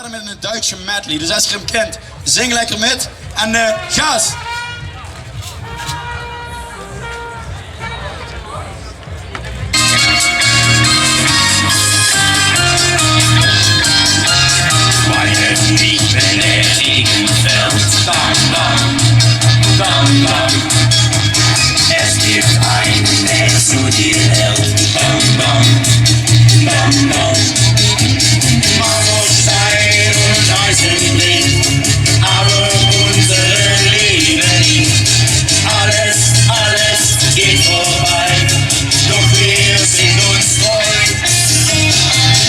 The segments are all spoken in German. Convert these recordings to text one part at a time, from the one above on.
starten met een Duitse medley. Dus als je hem kent, zing lekker met. En gas! Weinet nicht, wenn Regen fällt. Bam, bam, bam, bam. Es gibt einen, der zu dir hält. Bam, bam, bam, bam. Marmorstein und Eisenblick, aber unsere Liebe nicht. Alles geht vorbei, doch wir sind uns treu.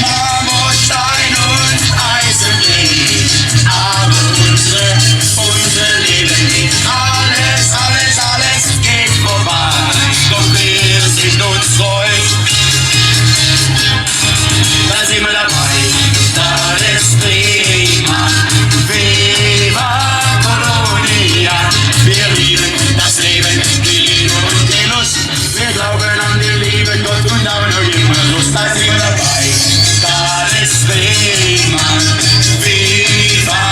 Marmorstein und Eisenblick, aber unsere Liebe nicht. Alles geht vorbei, doch wir sind uns treu. Da sind wir dabei, da ist prima. Viva Colonia, wir lieben das Leben, die Liebe und die Lust. Wir glauben an die Liebe, Gott und haben noch immer Lust. Da sind wir dabei, da ist prima. Viva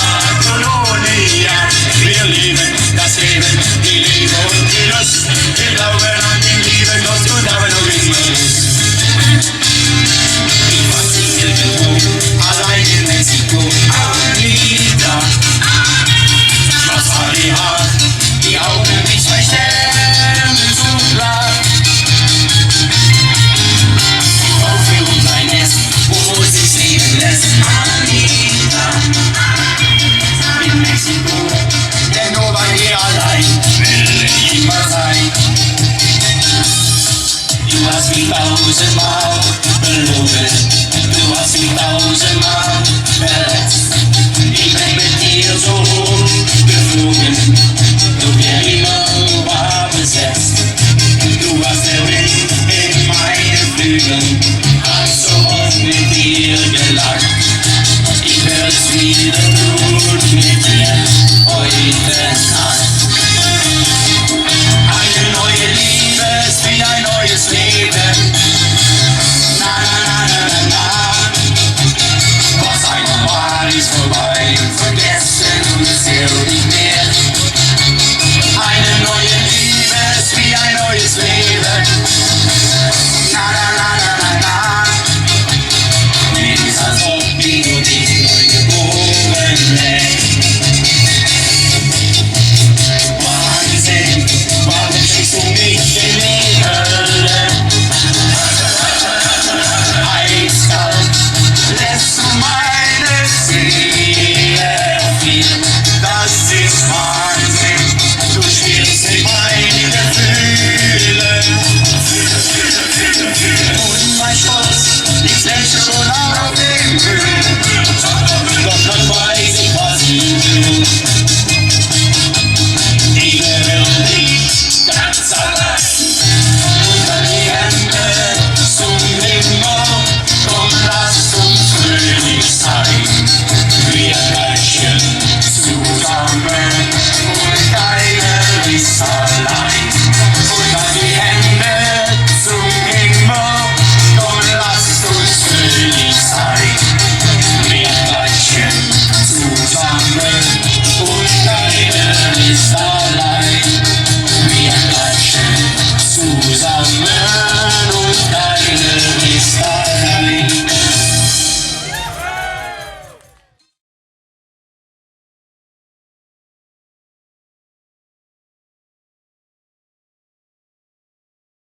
Colonia, wir lieben das Leben, die Liebe und die Lust. Wir glauben an die Liebe, Gott und haben noch immer Lust. Allein in Mexiko, Anita. Was war die Haare, die Augen wie zwei Sterne so klar. Die Frau für uns ein Nest, wo sich leben lässt. Anita, in Mexiko, denn nur bei dir allein will ich immer sein. Du hast mich tausendmal belogen. Du hast mich tausendmal verletzt. Ich bin mit dir so hoch geflogen, doch der Himmel war besetzt. Du warst der Wind in meinen Flügeln.